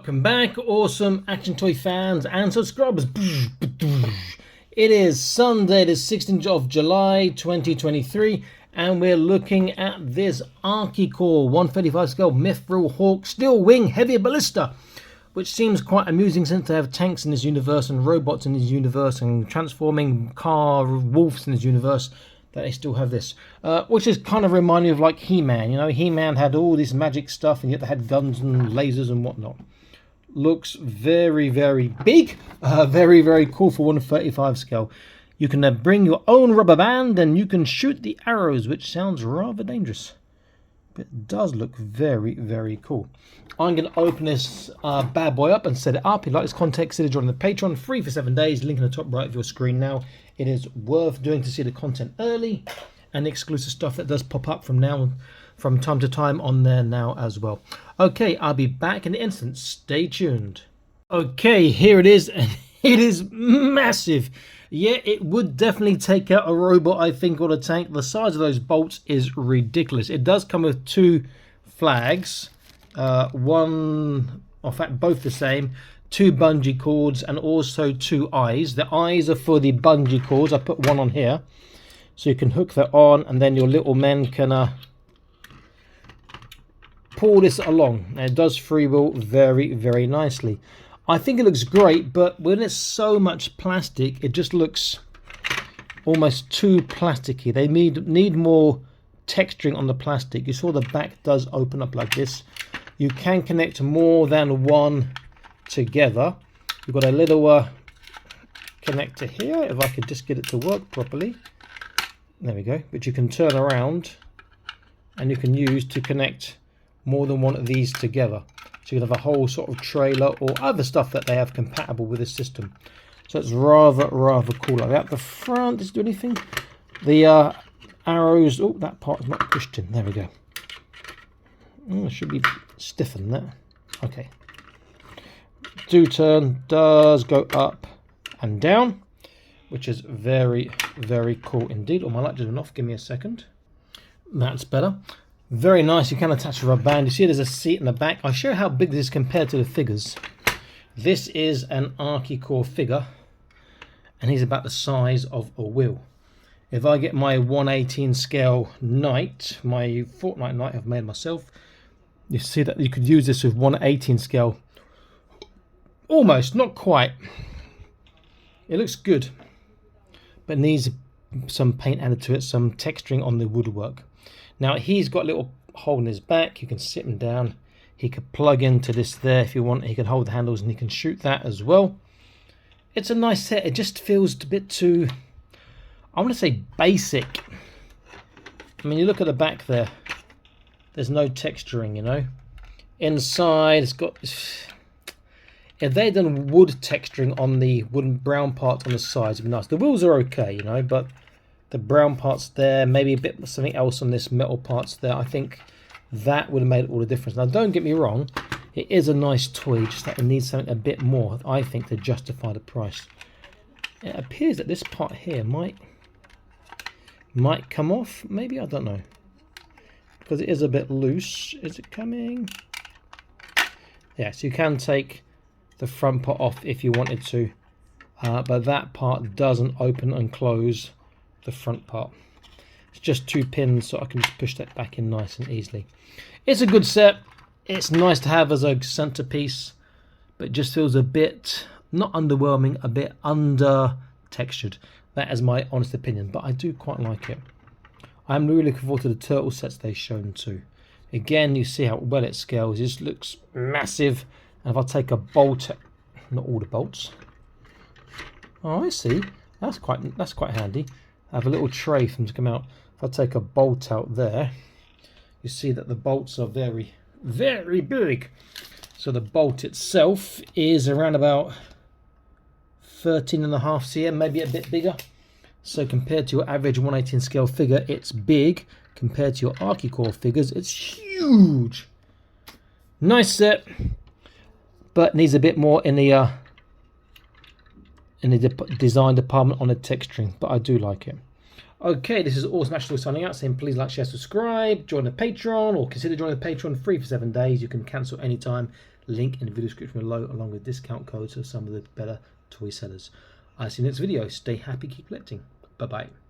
Welcome back, awesome action toy fans and subscribers. It is Sunday, the 16th of July 2023, and we're looking at this Archecore 135 scale Mithril Hawk Steelwing heavy Balista, which seems quite amusing since they have tanks in this universe and robots in this universe and transforming car wolves in this universe, that they still have this, which is kind of reminding me of like He-Man. You know, He-Man had all this magic stuff and yet they had guns and lasers and whatnot. Looks very, very big, very, very cool for 135 scale. You can bring your own rubber band and you can shoot the arrows, which sounds rather dangerous, but it does look very, very cool. I'm going to open this bad boy up and set it up. If you like this content, consider joining the Patreon, free for 7 days, link in the top right of your screen now. It is worth doing to see the content early and the exclusive stuff that does pop up from time to time on there now as well. Okay, I'll be back in an instant. Stay tuned. Okay, here it is, and it is massive. Yeah, it would definitely take out a robot, I think, or a tank. The size of those bolts is ridiculous. It does come with two flags, one, in fact, both the same. Two bungee cords and also two eyes. The eyes are for the bungee cords. I put one on here so you can hook that on, and then your little men can pull this along. And it does freewheel very, very nicely. I think it looks great, but when it's so much plastic, it just looks almost too plasticky. They need more texturing on the plastic. You saw the back does open up like this. You can connect more than one together. You've got a little connector here, if I could just get it to work properly. There we go. But you can turn around and you can use to connect more than one of these together. So you can have a whole sort of trailer or other stuff that they have compatible with this system. So it's rather cool. Like that. The front, does it do anything? The arrows, oh, that part is not pushed in. There we go. Oh, it should be stiffened there. Okay. Do turn, does go up and down, which is very, very cool indeed. Oh, my light just went off. Give me a second. That's better. Very nice. You can attach a rubber band. You see there's a seat in the back. I'll show you how big this is compared to the figures. This is an Archecore figure, and he's about the size of a wheel. If I get my 1/18 scale knight, my Fortnite knight I've made myself, you see that you could use this with 1/18 scale. Almost, not quite. It looks good, but needs some paint added to it, some texturing on the woodwork. Now he's got a little hole in his back. You can sit him down. He could plug into this there if you want. He can hold the handles and he can shoot that as well. It's a nice set. It just feels a bit too, I want to say, basic. I mean, you look at the back there. There's no texturing, you know. Inside, it's got. If they'd done wood texturing on the wooden brown parts on the sides, it'd be nice. The wheels are okay, you know, but the brown parts there, maybe a bit something else on this metal parts there, I think that would have made all the difference. Now, don't get me wrong, it is a nice toy, just that it needs something a bit more, I think, to justify the price. It appears that this part here might come off, maybe, I don't know, because it is a bit loose. Is it coming? Yeah, so you can take the front part off if you wanted to, but that part doesn't open and close the front part. It's just two pins, so I can just push that back in nice and easily. It's a good set. It's nice to have as a centerpiece, but it just feels a bit, not underwhelming, a bit under textured. That is my honest opinion, but I do quite like it. I'm really looking forward to the turtle sets they've shown too. Again, you see how well it scales. It just looks massive. And if I take a bolt, not all the bolts. Oh, I see. That's quite handy. I have a little tray for them to come out. If I take a bolt out there, you see that the bolts are very, very big. So the bolt itself is around about 13.5 cm, maybe a bit bigger. So compared to your average 1/18 scale figure, it's big. Compared to your Archecore figures, it's huge. Nice set, but needs a bit more in the design department on the texturing, but I do like it. Okay, this is Awesome Action Toy signing out, saying please like, share, subscribe, join the Patreon, or consider joining the Patreon, free for 7 days. You can cancel anytime. Link in the video description below, along with discount codes of some of the better toy sellers. I'll see you next video. Stay happy, keep collecting. Bye bye.